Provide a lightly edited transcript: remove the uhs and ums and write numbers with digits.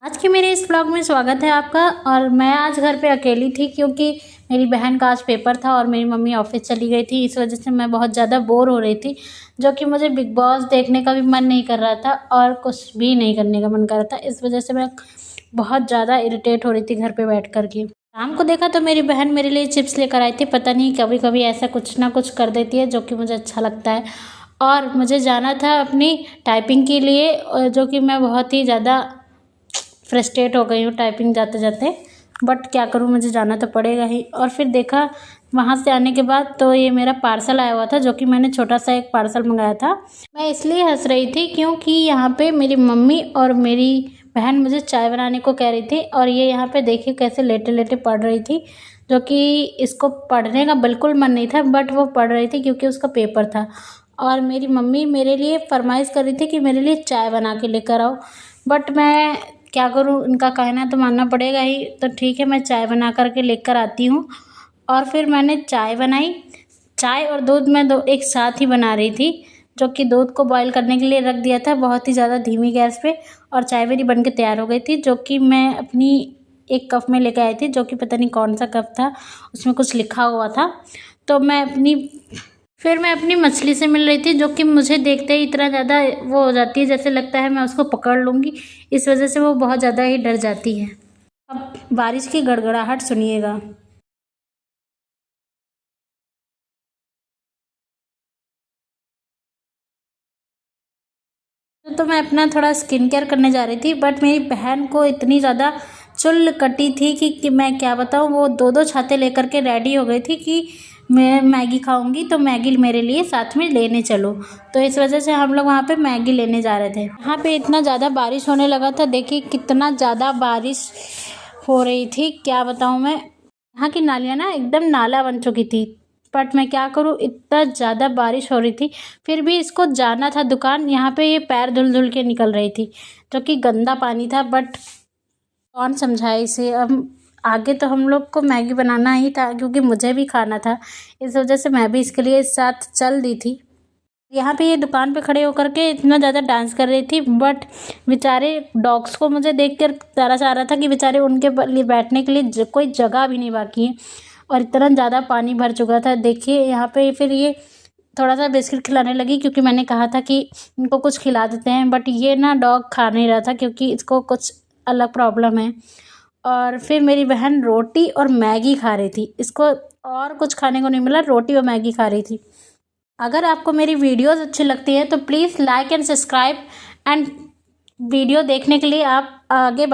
आज के मेरे इस ब्लॉग में स्वागत है आपका। और मैं आज घर पे अकेली थी क्योंकि मेरी बहन का आज पेपर था और मेरी मम्मी ऑफिस चली गई थी। इस वजह से मैं बहुत ज़्यादा बोर हो रही थी, जो कि मुझे बिग बॉस देखने का भी मन नहीं कर रहा था और कुछ भी नहीं करने का मन कर रहा था। इस वजह से मैं बहुत ज़्यादा इरिटेट हो रही थी घर पर बैठ कर के। शाम को देखा तो मेरी बहन मेरे लिए चिप्स लेकर आई थी। पता नहीं कभी कभी ऐसा कुछ ना कुछ कर देती है जो कि मुझे अच्छा लगता है। और मुझे जाना था अपनी टाइपिंग के लिए, जो कि मैं बहुत ही ज़्यादा फ्रस्ट्रेट हो गई हूँ टाइपिंग जाते जाते, बट क्या करूँ, मुझे जाना तो पड़ेगा ही। और फिर देखा वहाँ से आने के बाद तो ये मेरा पार्सल आया हुआ था, जो कि मैंने छोटा सा एक पार्सल मंगाया था। मैं इसलिए हंस रही थी क्योंकि यहाँ पे मेरी मम्मी और मेरी बहन मुझे चाय बनाने को कह रही थी और ये यहाँ पे देखिए कैसे लेटे लेटे पढ़ रही थी, जो कि इसको पढ़ने का बिल्कुल मन नहीं था, बट वो पढ़ रही थी क्योंकि उसका पेपर था। और मेरी मम्मी मेरे लिए फरमाइश कर रही थी कि मेरे लिए चाय बना के लेकर आओ, बट मैं क्या करूँ, इनका कहना तो मानना पड़ेगा ही। तो ठीक है, मैं चाय बना करके लेकर आती हूँ। और फिर मैंने चाय बनाई। चाय और दूध मैं एक साथ ही बना रही थी, जो कि दूध को बॉईल करने के लिए रख दिया था बहुत ही ज़्यादा धीमी गैस पे। और चाय मेरी बन के तैयार हो गई थी, जो कि मैं अपनी एक कप में लेकर आई थी, जो कि पता नहीं कौन सा कप था, उसमें कुछ लिखा हुआ था। तो फिर मैं अपनी मछली से मिल रही थी, जो कि मुझे देखते ही इतना ज़्यादा वो हो जाती है, जैसे लगता है मैं उसको पकड़ लूँगी। इस वजह से वो बहुत ज़्यादा ही डर जाती है। अब बारिश की गड़गड़ाहट सुनिएगा। तो मैं अपना थोड़ा स्किन केयर करने जा रही थी, बट मेरी बहन को इतनी ज़्यादा चुल कटी थी कि मैं क्या बताऊँ। वो दो दो छाते लेकर के रेडी हो गई थी कि मैं मैगी खाऊंगी, तो मैगी मेरे लिए साथ में लेने चलो। तो इस वजह से हम लोग वहाँ पे मैगी लेने जा रहे थे। यहाँ पे इतना ज़्यादा बारिश होने लगा था, देखिए कितना ज़्यादा बारिश हो रही थी, क्या बताऊँ मैं। यहाँ की नालियाँ ना एकदम नाला बन चुकी थी, बट मैं क्या करूँ, इतना ज़्यादा बारिश हो रही थी। फिर भी इसको जाना था दुकान, यहाँ पे ये पैर धुल धुल के निकल रही थी, जो कि गंदा पानी था। बट कौन समझाए इसे। अब आगे तो हम लोग को मैगी बनाना ही था क्योंकि मुझे भी खाना था। इस वजह से मैं भी इसके लिए साथ चल दी थी। यहाँ पे ये दुकान पे खड़े होकर के इतना ज़्यादा डांस कर रही थी, बट बेचारे डॉग्स को मुझे देख कर तरस आ रहा था कि बेचारे उनके लिए बैठने के लिए कोई जगह भी नहीं बाकी है। और इतना ज़्यादा पानी भर चुका था। देखिए यहाँ पे फिर ये थोड़ा सा बिस्किट खिलाने लगी, क्योंकि मैंने कहा था कि इनको कुछ खिला देते हैं, बट ये ना डॉग खा नहीं रहा था क्योंकि इसको कुछ अलग प्रॉब्लम है। और फिर मेरी बहन रोटी और मैगी खा रही थी, इसको और कुछ खाने को नहीं मिला, रोटी और मैगी खा रही थी। अगर आपको मेरी वीडियोस अच्छी लगती है तो please like and subscribe, and video देखने के लिए आप आगे